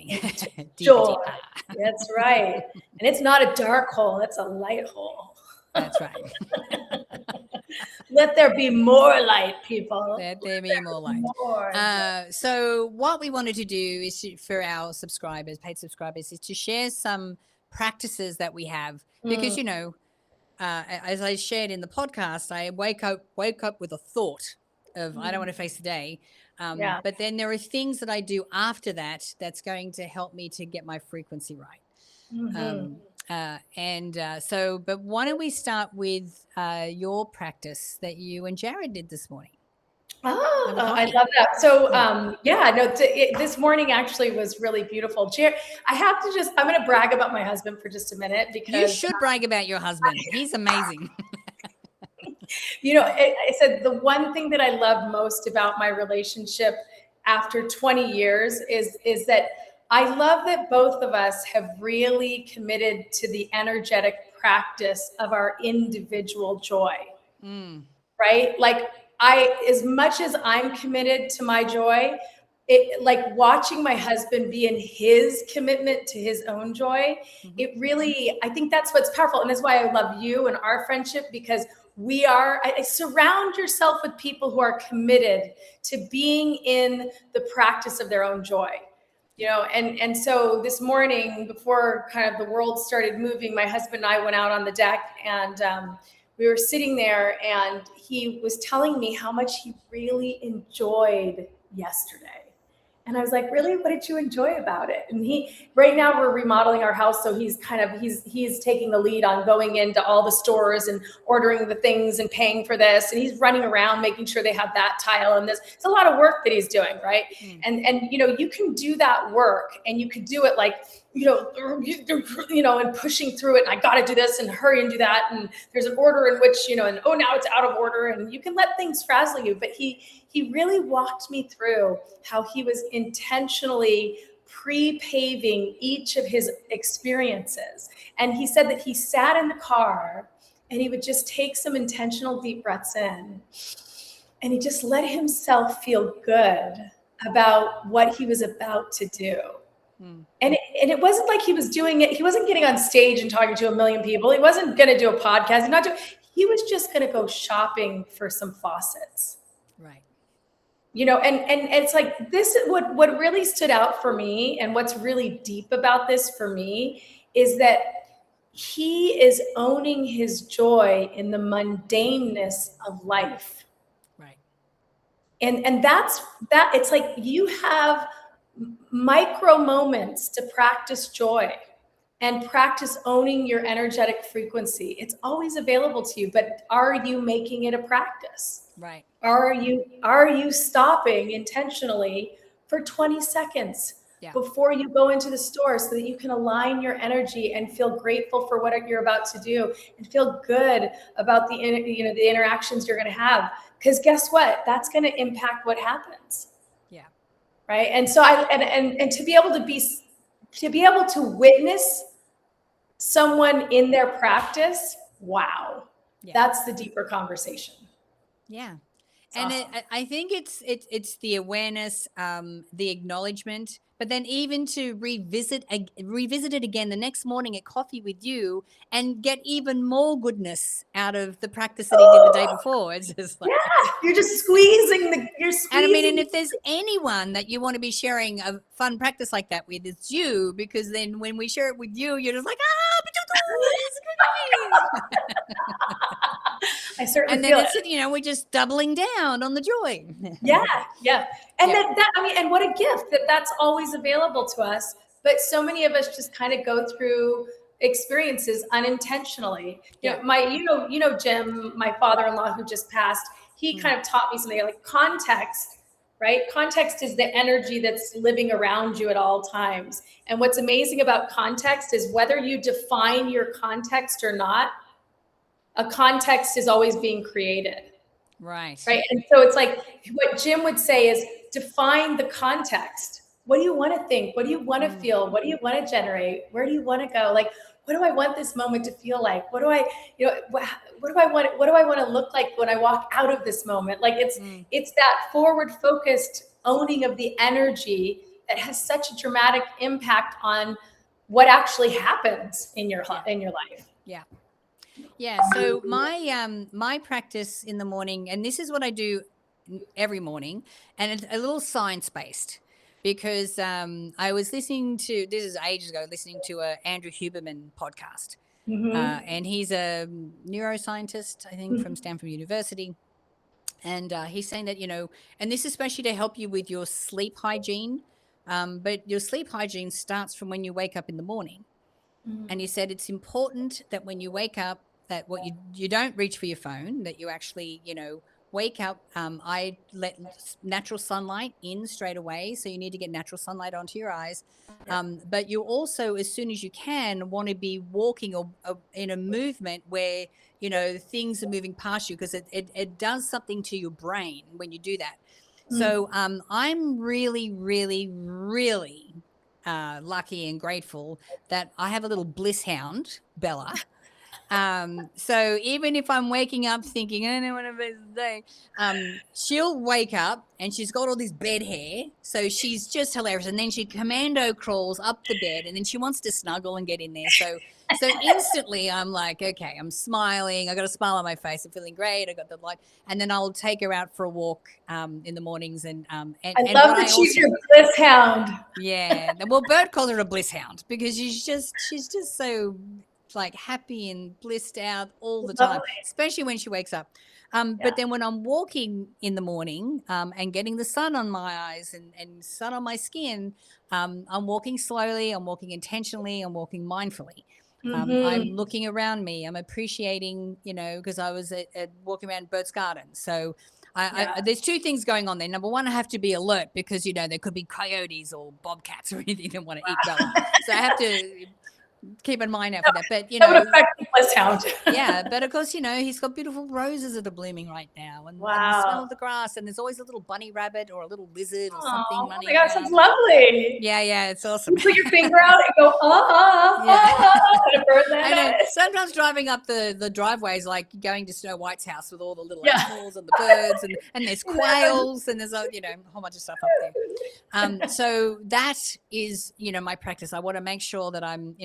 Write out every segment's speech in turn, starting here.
diving. Joy. Deeper. That's right. And it's not a dark hole. It's a light hole. That's right. Let there be more light, people. Let there be more light. So what we wanted to do is for our subscribers, paid subscribers, is to share some practices that we have because, as I shared in the podcast, I wake up with a thought of I don't want to face the day. But then there are things that I do after that that's going to help me to get my frequency right. But why don't we start with your practice that you and Jared did this morning? Oh, I love that. So, this morning actually was really beautiful. I'm going to brag about my husband for just a minute because you should brag about your husband. He's amazing. I said the one thing that I love most about my relationship after 20 years is that I love that both of us have really committed to the energetic practice of our individual joy, right? Like as much as I'm committed to my joy, like watching my husband be in his commitment to his own joy, it really, I think that's what's powerful. And that's why I love you and our friendship, because I surround yourself with people who are committed to being in the practice of their own joy. And so this morning, before kind of the world started moving, my husband and I went out on the deck and we were sitting there and he was telling me how much he really enjoyed yesterday. And I was like, really, what did you enjoy about it? And right now we're remodeling our house. So he's taking the lead on going into all the stores and ordering the things and paying for this. And he's running around, making sure they have that tile and this. It's a lot of work that he's doing. Right. And you can do that work and you could do it like, and pushing through it. And I got to do this and hurry and do that. And there's an order in which, and now it's out of order and you can let things frazzle you. But he really walked me through how he was intentionally pre-paving each of his experiences. And he said that he sat in the car and he would just take some intentional deep breaths in and he just let himself feel good about what he was about to do. And it wasn't like he was doing it. He wasn't getting on stage and talking to a million people. He wasn't going to do a podcast. He was just going to go shopping for some faucets. Right. And it's like this is what really stood out for me. And what's really deep about this for me is that he is owning his joy in the mundaneness of life. Right. And that's that. It's like you have micro moments to practice joy and practice owning your energetic frequency. It's always available to you, but are you making it a practice? Right. Are you stopping intentionally for 20 seconds before you go into the store so that you can align your energy and feel grateful for what you're about to do and feel good about the interactions you're going to have? Because guess what? That's going to impact what happens. Right. And so and to be able to witness someone in their practice. Wow. Yeah. That's the deeper conversation. Yeah. And awesome. I think it's the awareness, the acknowledgement, but then even to revisit it again the next morning at coffee with you and get even more goodness out of the practice that he did the day before. It's just like, you're just squeezing. And if there's anyone that you want to be sharing a fun practice like that with, it's you, because then when we share it with you, you're just like, it's good. I certainly and then feel it's it. We're just doubling down on the joy. Yeah. And and what a gift that's always available to us. But so many of us just kind of go through experiences unintentionally. Jim, my father-in-law who just passed, he kind of taught me something like context, right? Context is the energy that's living around you at all times. And what's amazing about context is whether you define your context or not, a context is always being created. Right. And so it's like what Jim would say is define the context. What do you want to think? What do you want to feel? What do you want to generate? Where do you want to go? Like, what do I want this moment to feel like? What do I want to look like when I walk out of this moment? Like it's that forward focused owning of the energy that has such a dramatic impact on what actually happens in your life. Yeah. Yeah. So my practice in the morning, and this is what I do every morning, and it's a little science based, because I was listening to, this is ages ago, listening to a Andrew Huberman podcast, and he's a neuroscientist, I think, from Stanford University. And he's saying that, and this is especially to help you with your sleep hygiene, but your sleep hygiene starts from when you wake up in the morning. And he said it's important that when you wake up, that what you don't reach for your phone, that you actually, wake up. I let natural sunlight in straight away. So you need to get natural sunlight onto your eyes. But you also, as soon as you can, want to be walking or in a movement where, things are moving past you, because it does something to your brain when you do that. So I'm really, really, really lucky and grateful that I have a little bliss hound, Bella. So even if I'm waking up thinking, I don't know what I'm supposed to say, she'll wake up and she's got all this bed hair. So she's just hilarious. And then she commando crawls up the bed, and then she wants to snuggle and get in there. So instantly I'm like, okay, I'm smiling. I got a smile on my face. I'm feeling great. I got the light. And then I'll take her out for a walk in the mornings. And I love that she's your bliss hound. Yeah. Well, Bert calls her a bliss hound because she's just so like happy and blissed out all the time, especially when she wakes up. But then when I'm walking in the morning and getting the sun on my eyes and sun on my skin, I'm walking slowly, I'm walking intentionally, I'm walking mindfully. I'm looking around me, I'm appreciating, because I was at walking around Bert's garden. So there's two things going on there. Number one, I have to be alert because, there could be coyotes or bobcats or anything that want to eat Bella. So I have to keep in mind out for that. But that would affect the bliss hound. Yeah, but of course, he's got beautiful roses that are blooming right now, and the smell of the grass, and there's always a little bunny rabbit or a little lizard or something running. Oh my gosh, that's lovely. Yeah, it's awesome. You put your finger out and go, and a bird I know. Sometimes driving up the driveways, like going to Snow White's house with all the little animals and the birds, and there's quails, and there's a whole bunch of stuff up there. So that is my practice. I want to make sure that I'm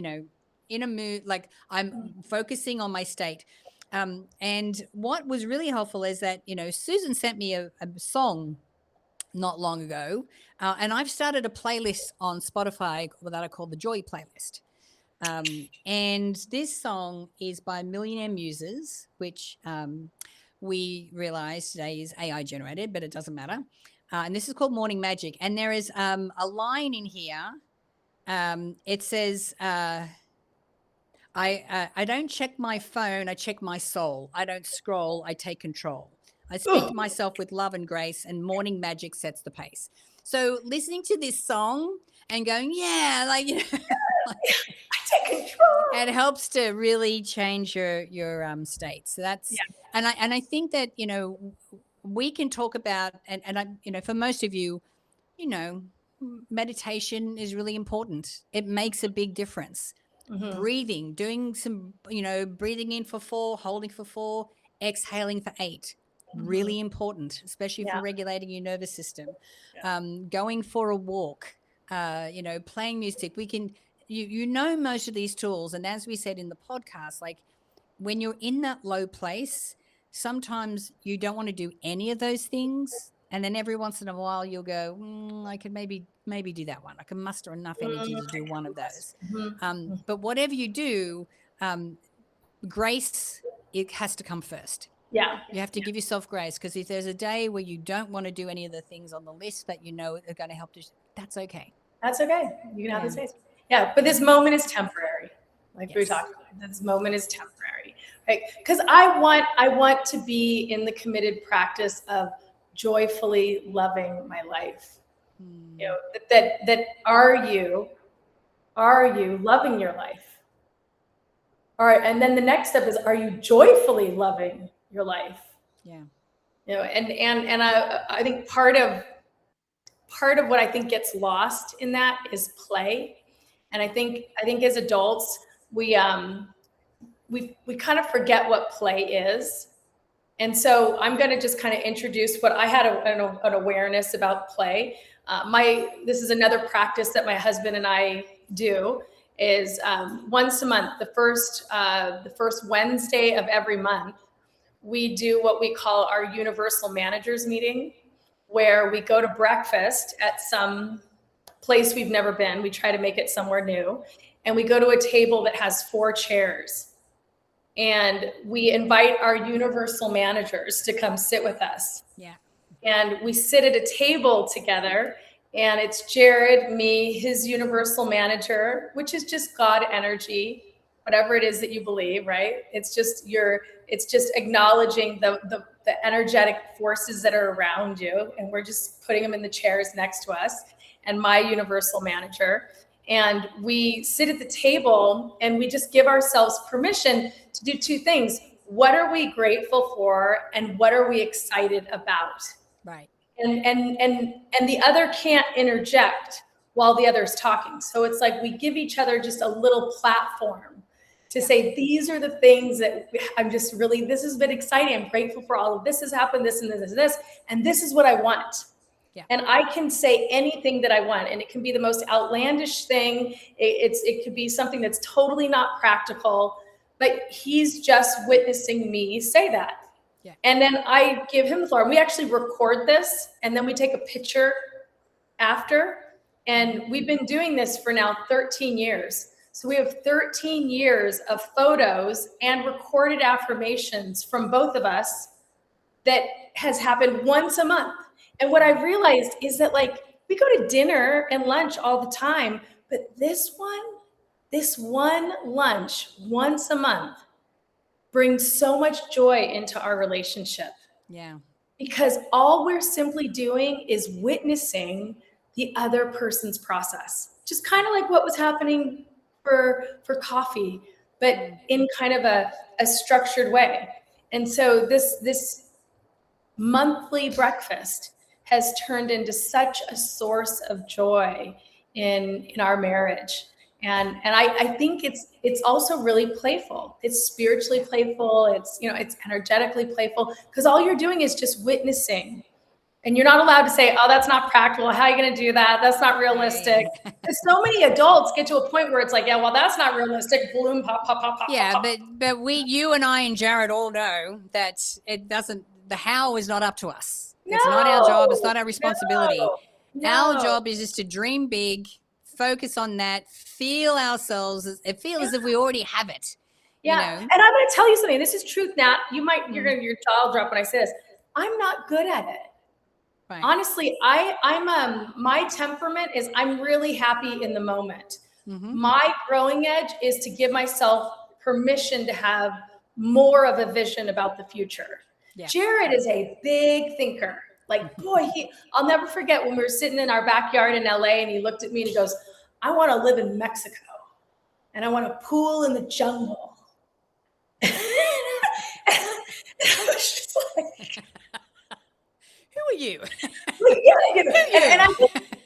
in a mood, like I'm focusing on my state. And what was really helpful is that, Susan sent me a song not long ago, and I've started a playlist on Spotify that I call the Joy playlist. And this song is by Millionaire Muses, which we realize today is AI generated, but it doesn't matter. And this is called Morning Magic. And there is a line in here. It says, I don't check my phone, I check my soul. I don't scroll, I take control. I speak to myself with love and grace, and morning magic sets the pace. So listening to this song and going, I take control. It helps to really change your state. So that's and I think that we can talk about and I for most of you, meditation is really important. It makes a big difference. Breathing, doing some, breathing in for 4, holding for 4, exhaling for 8. Really important, especially for regulating your nervous system. Going for a walk, playing music. We can, most of these tools. And as we said in the podcast, like when you're in that low place, sometimes you don't want to do any of those things. And then every once in a while you'll go, I could maybe do that one. I can muster enough energy to do one of those. But whatever you do, grace, it has to come first. Yeah. You have to give yourself grace, because if there's a day where you don't want to do any of the things on the list that are going to help you, that's okay. That's okay. You can have this space. Yeah, but this moment is temporary. Like we talked about, this moment is temporary, right? Because I want to be in the committed practice of joyfully loving my life. That are you loving your life? All right, and then the next step is, are you joyfully loving your life? And I think part of what I think gets lost in that is play. And I think as adults, we kind of forget what play is. And so I'm going to just kind of introduce what I had an awareness about play. This is another practice that my husband and I do is once a month, the first Wednesday of every month, we do what we call our Universal Managers meeting, where we go to breakfast at some place we've never been. We try to make it somewhere new. And we go to a table that has 4 chairs. And we invite our universal managers to come sit with us. Yeah. And we sit at a table together, and it's Jared, me, his universal manager, which is just God energy, whatever it is that you believe, right? It's just acknowledging the energetic forces that are around you. And we're just putting them in the chairs next to us, and my universal manager. And we sit at the table and we just give ourselves permission to do 2 things. What are we grateful for, and what are we excited about? Right. And the other can't interject while the other's talking. So it's like we give each other just a little platform to say, these are the things that I'm just really, this has been exciting. I'm grateful for all of this has happened, this and this and this, and this is what I want. Yeah. And I can say anything that I want, and it can be the most outlandish thing. It could be something that's totally not practical, but he's just witnessing me say that. Yeah. And then I give him the floor. We actually record this, and then we take a picture after. And we've been doing this for now 13 years. So we have 13 years of photos and recorded affirmations from both of us that has happened once a month. And what I realized is that, like, we go to dinner and lunch all the time, but this one lunch once a month brings so much joy into our relationship. Yeah. Because all we're simply doing is witnessing the other person's process. Just kind of like what was happening for coffee, but in kind of a structured way. And so this monthly breakfast has turned into such a source of joy in our marriage. And I think it's also really playful. It's spiritually playful. It's energetically playful, because all you're doing is just witnessing. And you're not allowed to say, oh, that's not practical. How are you going to do that? That's not realistic. Because so many adults get to a point where it's like, yeah, well, that's not realistic. Balloon pop, pop, pop, pop. Yeah, pop. but you and I and Jared all know that the how is not up to us. It's not our job. It's not our responsibility. No. Our job is just to dream big, focus on that, feel ourselves, feel as if we already have it. Yeah. You know? And I'm going to tell you something. This is truth, Nat. Your jaw will drop when I say this. I'm not good at it. Right. Honestly, I'm my temperament is I'm really happy in the moment. Mm-hmm. My growing edge is to give myself permission to have more of a vision about the future. Yeah. Jared is a big thinker. Like, boy, I'll never forget when we were sitting in our backyard in LA, and he looked at me and he goes, I want to live in Mexico, and I want to pool in the jungle. And I was just like, who are you? And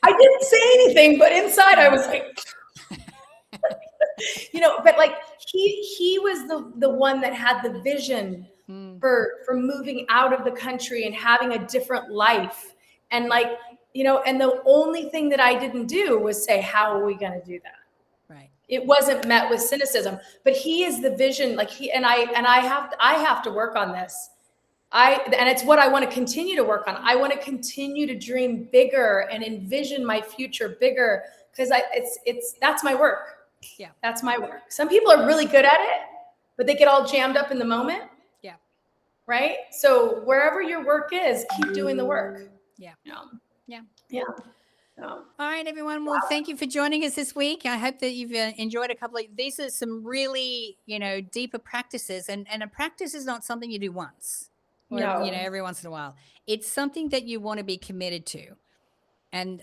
I didn't say anything, but inside I was like, but like he was the one that had the vision for moving out of the country and having a different life. And and the only thing that I didn't do was say, how are we going to do that? Right. It wasn't met with cynicism, but he is the vision. I have to work on this. And it's what I want to continue to work on. I want to continue to dream bigger and envision my future bigger, because that's my work. Yeah. That's my work. Some people are really good at it, but they get all jammed up in the moment. Yeah. Right. So wherever your work is, keep doing the work. Yeah. Yeah. Yeah. All right, everyone. Well, thank you for joining us this week. I hope that you've enjoyed a couple of these. Are some really, deeper practices, and a practice is not something you do once. Or, every once in a while. It's something that you want to be committed to. And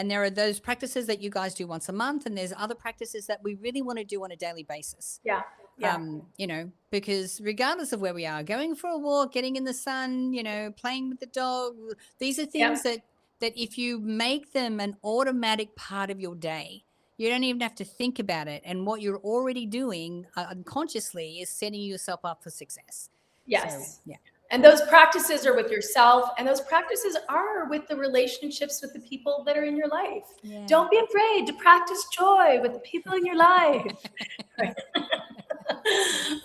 there are those practices that you guys do once a month, and there's other practices that we really want to do on a daily basis. Yeah. Yeah. Because regardless of where we are, going for a walk, getting in the sun, playing with the dog, these are things that if you make them an automatic part of your day, you don't even have to think about it. And what you're already doing unconsciously is setting yourself up for success. Yes. So, yeah. And those practices are with yourself, and those practices are with the relationships with the people that are in your life. Yeah. Don't be afraid to practice joy with the people in your life.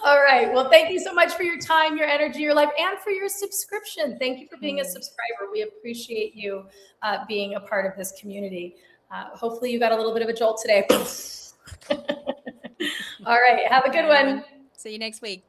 All right. Well, thank you so much for your time, your energy, your life, and for your subscription. Thank you for being a subscriber. We appreciate you being a part of this community. Hopefully you got a little bit of a jolt today. All right. Have a good one. See you next week.